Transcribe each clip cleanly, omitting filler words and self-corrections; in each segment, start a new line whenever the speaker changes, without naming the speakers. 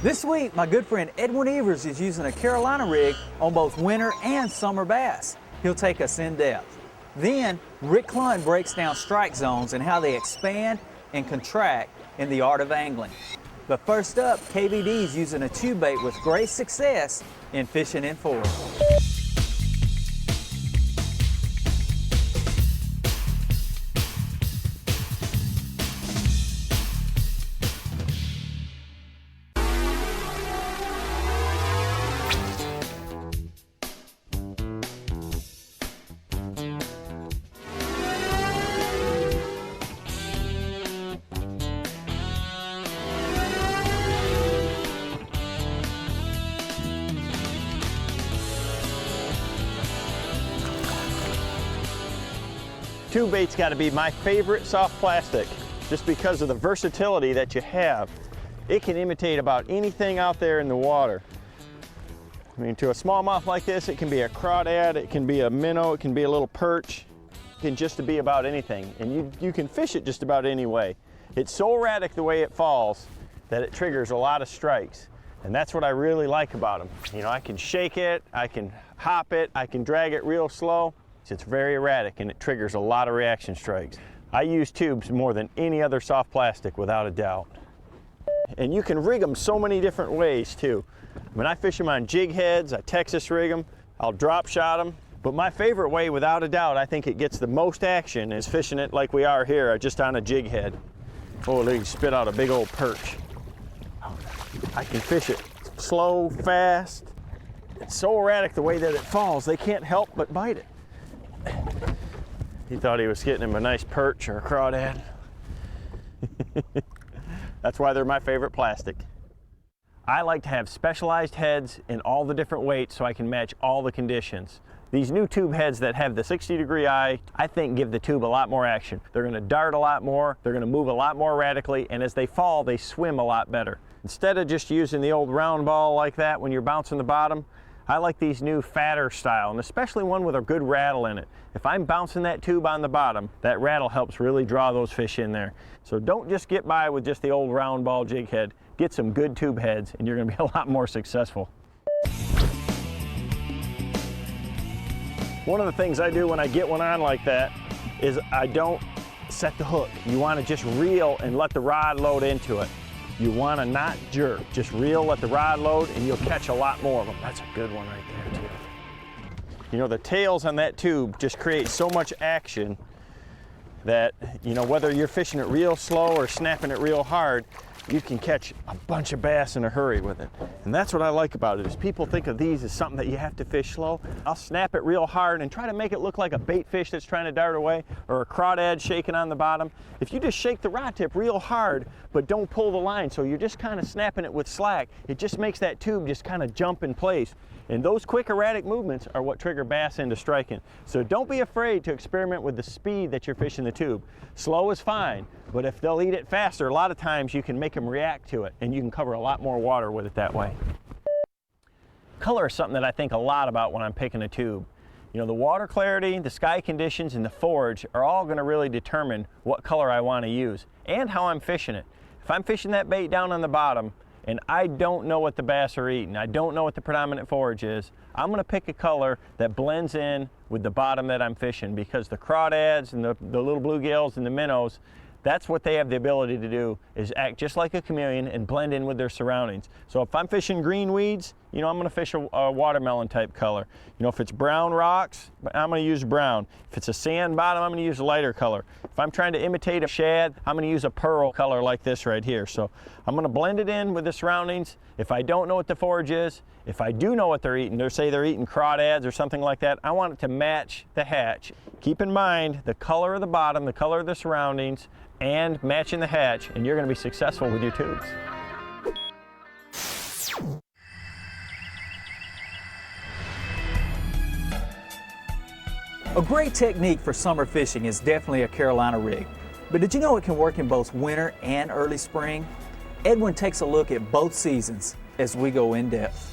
This week, my good friend Edwin Evers is using a Carolina rig on both winter and summer bass. He'll take us in depth. Then, Rick Clunn breaks down strike zones and how they expand and contract in the art of angling. But first up, KVD's using a tube bait with great success in fishing in forage.
Tube bait's got to be my favorite soft plastic just because of the versatility that you have. It can imitate about anything out there in the water. I mean, to a smallmouth like this, it can be a crawdad, it can be a minnow, it can be a little perch. It can just be about anything, and you can fish it just about any way. It's so erratic the way it falls that it triggers a lot of strikes, and that's what I really like about them. You know, I can shake it, I can hop it, I can drag it real slow. It's very erratic and it triggers a lot of reaction strikes. I use tubes more than any other soft plastic without a doubt. And you can rig them so many different ways too. I mean, I fish them on jig heads, I Texas rig them, I'll drop shot them. But my favorite way, without a doubt, I think it gets the most action is fishing it like we are here, just on a jig head. Oh, look, you spit out a big old perch. I can fish it slow, fast. It's so erratic the way that it falls, they can't help but bite it. He thought he was getting him a nice perch or a crawdad. That's why they're my favorite plastic. I like to have specialized heads in all the different weights so I can match all the conditions. These new tube heads that have the 60-degree eye, I think give the tube a lot more action. They're going to dart a lot more, they're going to move a lot more radically, and as they fall, they swim a lot better. Instead of just using the old round ball like that when you're bouncing the bottom, I like these new fatter style, and especially one with a good rattle in it. If I'm bouncing that tube on the bottom, that rattle helps really draw those fish in there. So don't just get by with just the old round ball jig head. Get some good tube heads and you're going to be a lot more successful. One of the things I do when I get one on like that is I don't set the hook. You want to just reel and let the rod load into it. You want to not jerk, just reel, let the rod load, and you'll catch a lot more of them. That's a good one right there too. You know, the tails on that tube just create so much action that, you know, whether you're fishing it real slow or snapping it real hard, you can catch a bunch of bass in a hurry with it. And that's what I like about it, is people think of these as something that you have to fish slow. I'll snap it real hard and try to make it look like a bait fish that's trying to dart away, or a crawdad shaking on the bottom. If you just shake the rod tip real hard, but don't pull the line, so you're just kind of snapping it with slack, it just makes that tube just kind of jump in place. And those quick erratic movements are what trigger bass into striking. So don't be afraid to experiment with the speed that you're fishing the tube. Slow is fine, but if they'll eat it faster, a lot of times you can make them react to it, and you can cover a lot more water with it that way. Color is something that I think a lot about when I'm picking a tube. You know, the water clarity, the sky conditions, and the forage are all going to really determine what color I want to use and how I'm fishing it. If I'm fishing that bait down on the bottom and I don't know what the bass are eating, I don't know what the predominant forage is, I'm going to pick a color that blends in with the bottom that I'm fishing, because the crawdads and the little bluegills and the minnows, that's what they have the ability to do, is act just like a chameleon and blend in with their surroundings. So if I'm fishing green weeds, you know, I'm going to fish a watermelon type color. You know, if it's brown rocks, I'm going to use brown. If it's a sand bottom, I'm going to use a lighter color. If I'm trying to imitate a shad, I'm going to use a pearl color like this right here. So I'm going to blend it in with the surroundings. If I don't know what the forage is, if I do know what they're eating, say they're eating crawdads or something like that, I want it to match the hatch. Keep in mind the color of the bottom, the color of the surroundings, and matching the hatch, and you're going to be successful with your tubes.
A great technique for summer fishing is definitely a Carolina rig. But did you know it can work in both winter and early spring? Edwin takes a look at both seasons as we go in depth.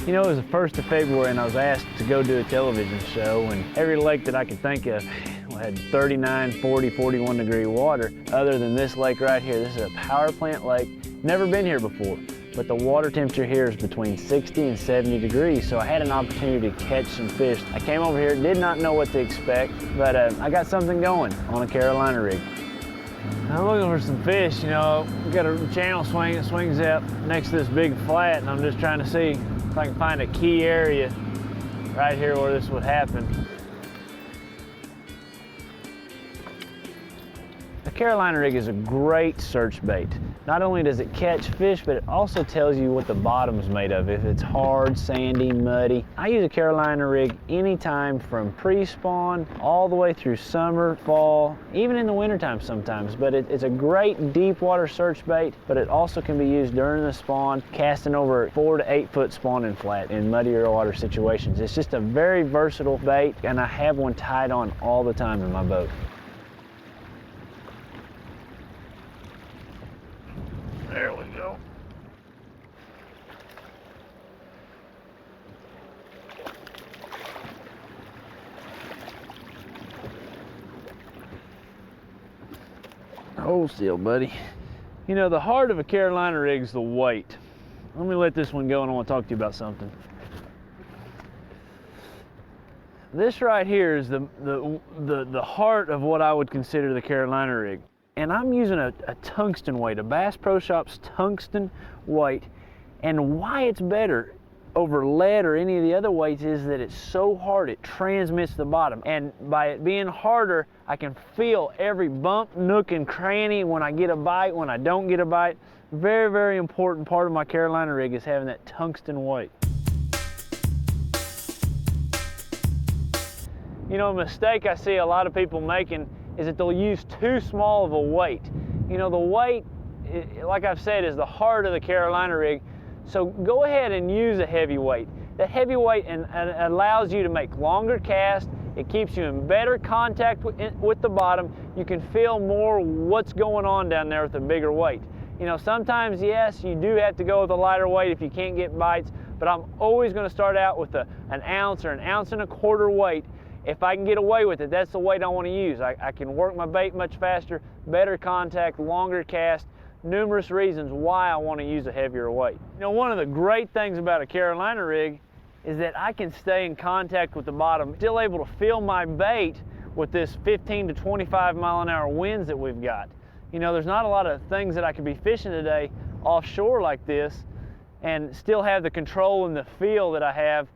You know, it was the 1st of February and I was asked to go do a television show, and every lake that I could think of had 39, 40, 41 degree water other than this lake right here. This is a power plant lake. Never been here before, but the water temperature here is between 60 and 70 degrees, so I had an opportunity to catch some fish. I came over here, did not know what to expect, but I got something going on a Carolina rig. I'm looking for some fish. You know, we got a channel swing that swings out next to this big flat, and I'm just trying to see if I can find a key area right here where this would happen. The Carolina rig is a great search bait. Not only does it catch fish, but it also tells you what the bottom's made of, if it's hard, sandy, muddy. I use a Carolina rig anytime from pre-spawn all the way through summer, fall, even in the wintertime sometimes. But it's a great deep water search bait, but it also can be used during the spawn, casting over 4 to 8 foot spawning flat in muddier water situations. It's just a very versatile bait, and I have one tied on all the time in my boat. There we go. Hold still, buddy. You know, the heart of a Carolina rig is the weight. Let me let this one go and I want to talk to you about something. This right here is the heart of what I would consider the Carolina rig. And I'm using a tungsten weight, a Bass Pro Shops tungsten weight. And why it's better over lead or any of the other weights is that it's so hard, it transmits the bottom. And by it being harder, I can feel every bump, nook, and cranny when I get a bite, when I don't get a bite. Very, very important part of my Carolina rig is having that tungsten weight. You know, a mistake I see a lot of people making is that they'll use too small of a weight. You know, the weight, like I've said, is the heart of the Carolina rig. So go ahead and use a heavy weight. The heavy weight allows you to make longer casts. It keeps you in better contact with the bottom. You can feel more what's going on down there with a bigger weight. You know, sometimes, yes, you do have to go with a lighter weight if you can't get bites, but I'm always going to start out with an ounce or an ounce and a quarter weight. If I can get away with it, that's the weight I want to use. I can work my bait much faster, better contact, longer cast, numerous reasons why I want to use a heavier weight. You know, one of the great things about a Carolina rig is that I can stay in contact with the bottom, still able to feel my bait with this 15 to 25 mile an hour winds that we've got. You know, there's not a lot of things that I could be fishing today offshore like this and still have the control and the feel that I have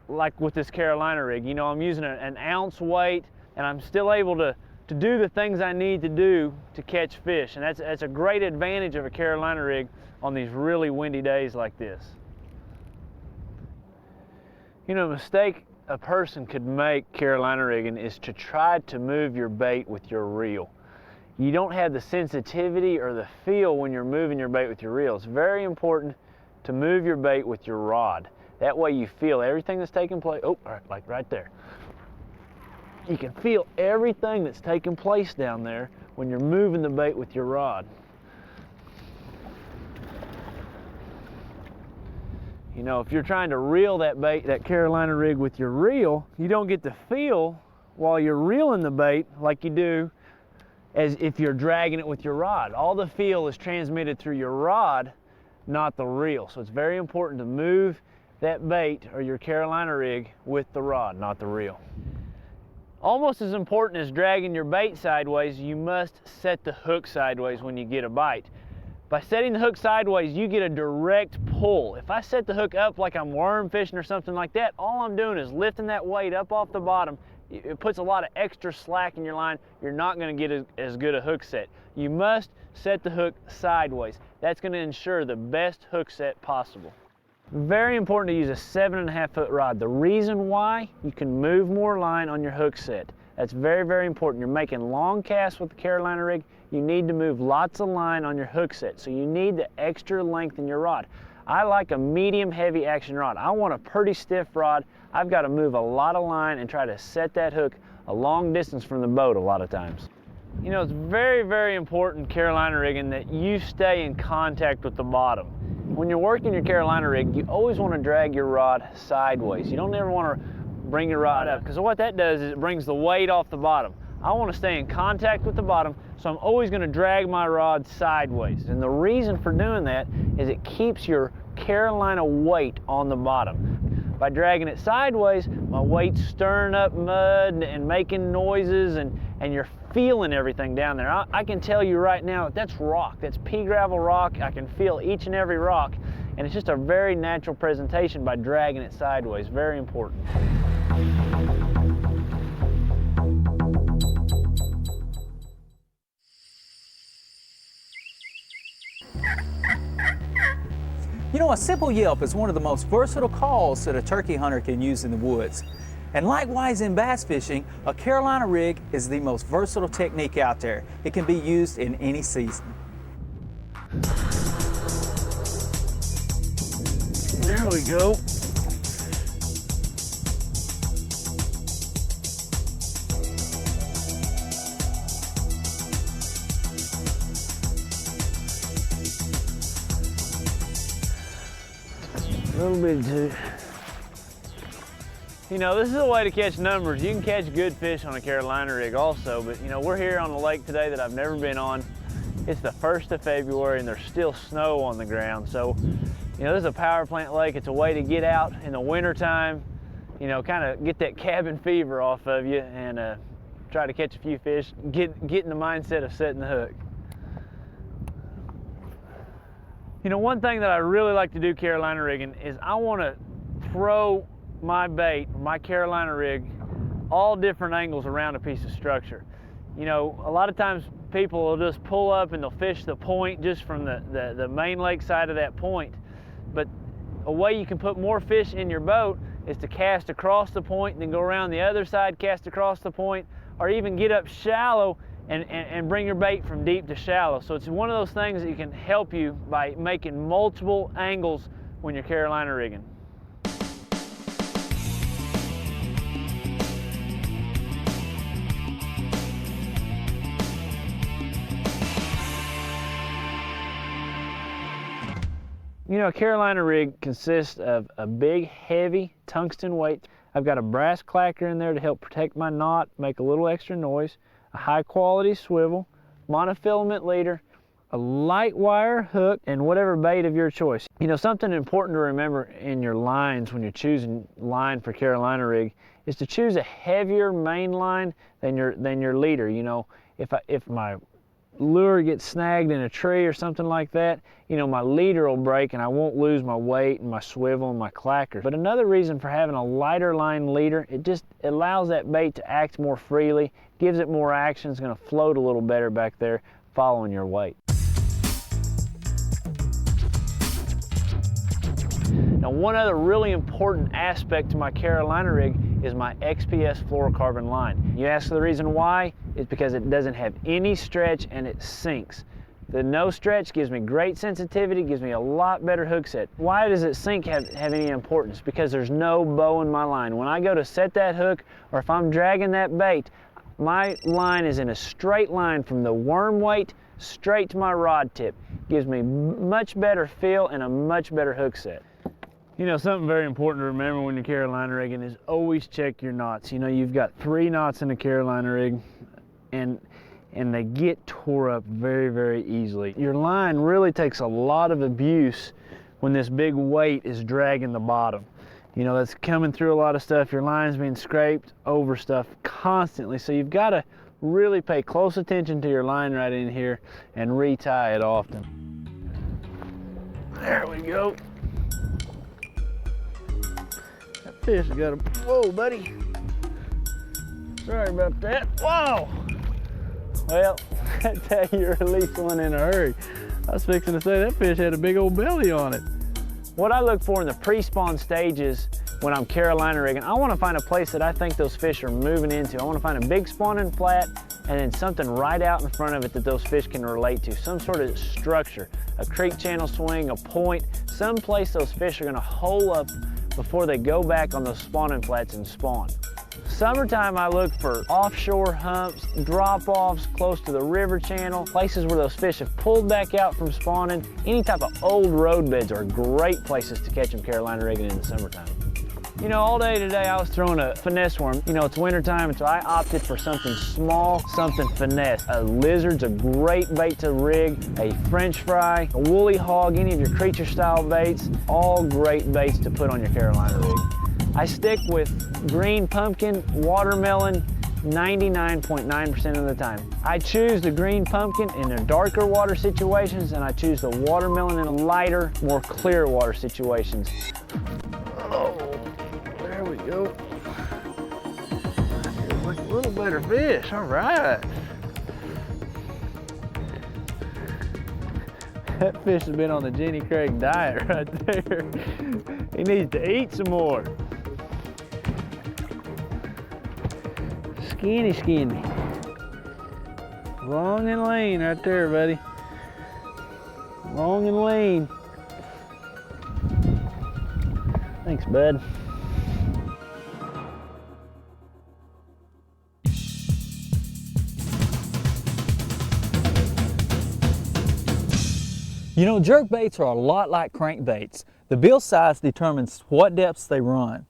like with this Carolina rig. You know, I'm using an ounce weight and I'm still able to do the things I need to do to catch fish. And that's a great advantage of a Carolina rig on these really windy days like this. You know, a mistake a person could make Carolina rigging is to try to move your bait with your reel. You don't have the sensitivity or the feel when you're moving your bait with your reel. It's very important to move your bait with your rod. That way you feel everything that's taking place. Oh, like right there. You can feel everything that's taking place down there when you're moving the bait with your rod. You know, if you're trying to reel that bait, that Carolina rig with your reel, you don't get the feel while you're reeling the bait like you do as if you're dragging it with your rod. All the feel is transmitted through your rod, not the reel. So it's very important to move that bait or your Carolina rig with the rod, not the reel. Almost as important as dragging your bait sideways, you must set the hook sideways when you get a bite. By setting the hook sideways, you get a direct pull. If I set the hook up like I'm worm fishing or something like that, all I'm doing is lifting that weight up off the bottom. It puts a lot of extra slack in your line. You're not going to get as good a hook set. You must set the hook sideways. That's going to ensure the best hook set possible. Very important to use a 7.5 foot rod. The reason why, you can move more line on your hook set. That's very, very important. You're making long casts with the Carolina rig. you need to move lots of line on your hook set. So you need the extra length in your rod. I like a medium heavy action rod. I want a pretty stiff rod. I've got to move a lot of line and try to set that hook a long distance from the boat a lot of times. You know, it's very, very important Carolina rigging that you stay in contact with the bottom. When you're working your Carolina rig, you always want to drag your rod sideways. You don't ever want to bring your rod up, because what that does is it brings the weight off the bottom. I want to stay in contact with the bottom, so I'm always going to drag my rod sideways. And the reason for doing that is it keeps your Carolina weight on the bottom. By dragging it sideways, my weight's stirring up mud and making noises, and you're feeling everything down there. I can tell you right now, that's rock. That's pea gravel rock. I can feel each and every rock, and it's just a very natural presentation by dragging it sideways. Very important.
You know, a simple yelp is one of the most versatile calls that a turkey hunter can use in the woods. And likewise in bass fishing, a Carolina rig is the most versatile technique out there. It can be used in any season.
There we go. A little bit too. You know, this is a way to catch numbers. You can catch good fish on a Carolina rig also, but you know, we're here on a lake today that I've never been on. It's the 1st of February and there's still snow on the ground. So, you know, this is a power plant lake. It's a way to get out in the winter time, you know, kind of get that cabin fever off of you and try to catch a few fish, get in the mindset of setting the hook. You know, one thing that I really like to do Carolina rigging is I want to throw my bait, my Carolina rig, all different angles around a piece of structure. You know, a lot of times people will just pull up and they'll fish the point just from the main lake side of that point. But a way you can put more fish in your boat is to cast across the point and then go around the other side, cast across the point, or even get up shallow and bring your bait from deep to shallow. So it's one of those things that can help you by making multiple angles when you're Carolina rigging. You know, a Carolina rig consists of a big, heavy tungsten weight. I've got a brass clacker in there to help protect my knot, make a little extra noise, a high-quality swivel, monofilament leader, a light wire hook, and whatever bait of your choice. You know, something important to remember in your lines when you're choosing line for Carolina rig is to choose a heavier main line than your leader. You know, if my lure gets snagged in a tree or something like that, you know, my leader will break and I won't lose my weight and my swivel and my clacker. But another reason for having a lighter line leader, it just allows that bait to act more freely, gives it more action, it's going to float a little better back there following your weight. Now, one other really important aspect to my Carolina rig is my XPS fluorocarbon line. You ask the reason why? It's because it doesn't have any stretch and it sinks. The no stretch gives me great sensitivity, gives me a lot better hook set. Why does it sink have any importance? Because there's no bow in my line. When I go to set that hook, or if I'm dragging that bait, my line is in a straight line from the worm weight straight to my rod tip. Gives me much better feel and a much better hook set. You know, something very important to remember when you're Carolina rigging is always check your knots. You know, you've got 3 knots in a Carolina rig and they get tore up very, very easily. Your line really takes a lot of abuse when this big weight is dragging the bottom. You know, that's coming through a lot of stuff. Your line's being scraped over stuff constantly. So you've got to really pay close attention to your line right in here and retie it often. There we go. That fish got a, whoa, buddy. Sorry about that. Whoa! Well, I tell you, you released one in a hurry. I was fixing to say that fish had a big old belly on it. What I look for in the pre-spawn stages when I'm Carolina rigging, I want to find a place that I think those fish are moving into. I want to find a big spawning flat and then something right out in front of it that those fish can relate to, some sort of structure, a creek channel swing, a point, some place those fish are gonna hole up before they go back on those spawning flats and spawn. Summertime, I look for offshore humps, drop-offs close to the river channel, places where those fish have pulled back out from spawning. Any type of old road beds are great places to catch them Carolina rigging in the summertime. You know, all day today I was throwing a finesse worm. You know, it's wintertime, and so I opted for something small, something finesse. A lizard's a great bait to rig, a French fry, a woolly hog, any of your creature style baits, all great baits to put on your Carolina rig. I stick with green pumpkin, watermelon, 99.9% of the time. I choose the green pumpkin in the darker water situations, and I choose the watermelon in the lighter, more clear water situations. Oh, there we go. Here's a little better fish, all right. That fish has been on the Jenny Craig diet right there. He needs to eat some more. Skinny, skinny. Long and lean right there, buddy. Long and lean. Thanks, bud.
You know, jerk baits are a lot like crankbaits. The bill size determines what depths they run.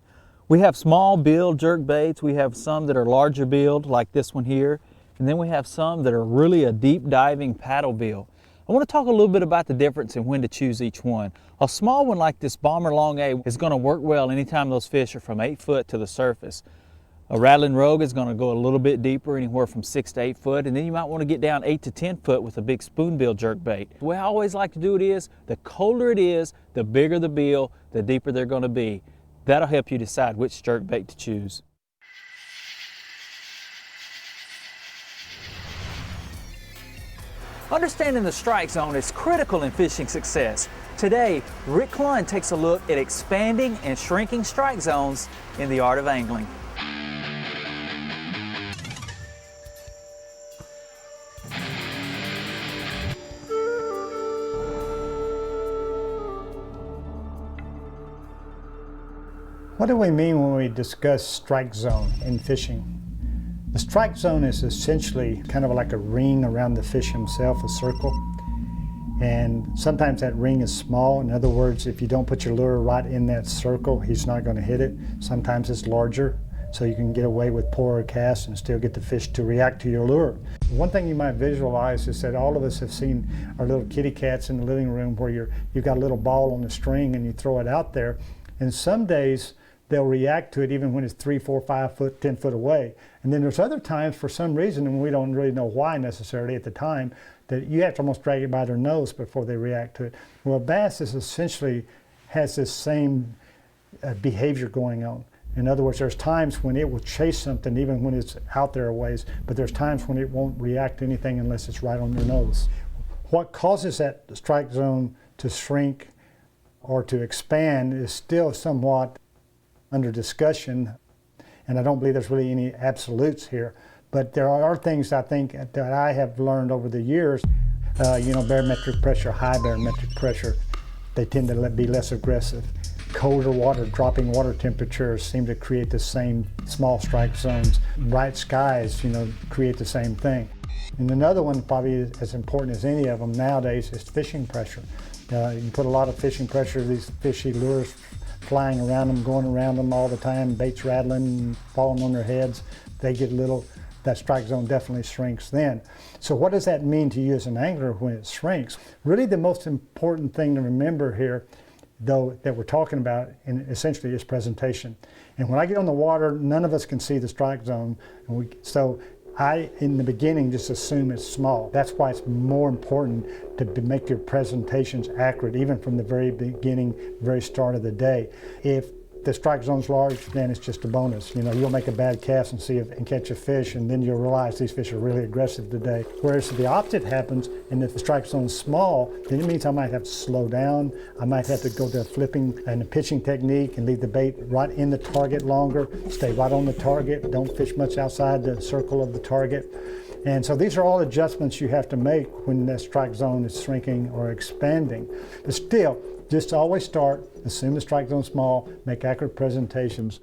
We have small bill jerk baits, we have some that are larger billed like this one here, and then we have some that are really a deep diving paddle bill. I want to talk a little bit about the difference in when to choose each one. A small one like this Bomber Long A is going to work well anytime those fish are from 8 foot to the surface. A Rattling Rogue is going to go a little bit deeper, anywhere from 6 to 8 foot, and then you might want to get down 8 to 10 foot with a big spoonbill jerk bait. The way I always like to do it is, the colder it is, the bigger the bill, the deeper they're going to be. That'll help you decide which jerk bait to choose. Understanding the strike zone is critical in fishing success. Today, Rick Clunn takes a look at expanding and shrinking strike zones in the art of angling.
What do we mean when we discuss strike zone in fishing? The strike zone is essentially kind of like a ring around the fish himself, a circle. And sometimes that ring is small. In other words, if you don't put your lure right in that circle, he's not going to hit it. Sometimes it's larger, so you can get away with poorer casts and still get the fish to react to your lure. One thing you might visualize is that all of us have seen our little kitty cats in the living room where you've got a little ball on the string and you throw it out there. And some days, they'll react to it even when it's 3, 4, 5 foot, 10 foot away. And then there's other times, for some reason, and we don't really know why necessarily at the time, that you have to almost drag it by their nose before they react to it. Well, bass is essentially has this same behavior going on. In other words, there's times when it will chase something even when it's out there a ways, but there's times when it won't react to anything unless it's right on your nose. What causes that strike zone to shrink or to expand is still somewhat under discussion, and I don't believe there's really any absolutes here. But there are things I think that I have learned over the years. Barometric pressure, high barometric pressure, they tend to be less aggressive. Colder water, dropping water temperatures seem to create the same small strike zones. Bright skies, create the same thing. And another one, probably as important as any of them nowadays, is fishing pressure. You can put a lot of fishing pressure, these fishy lures flying around them, going around them all the time, baits rattling, falling on their heads. They get little, that strike zone definitely shrinks then. So what does that mean to you as an angler when it shrinks? Really the most important thing to remember here, though, that we're talking about essentially is presentation. And when I get on the water, none of us can see the strike zone. So I, in the beginning, just assume it's small. That's why it's more important to make your presentations accurate, even from the very beginning, very start of the day. If the strike zone's large, then it's just a bonus. You'll make a bad cast and catch a fish, and then you'll realize these fish are really aggressive today. Whereas if the opposite happens, and if the strike zone's small, then it means I might have to slow down. I might have to go to a flipping and a pitching technique and leave the bait right in the target longer, stay right on the target, don't fish much outside the circle of the target. And so these are all adjustments you have to make when the strike zone is shrinking or expanding. But still, just always start, assume the strike zone is small, make accurate presentations.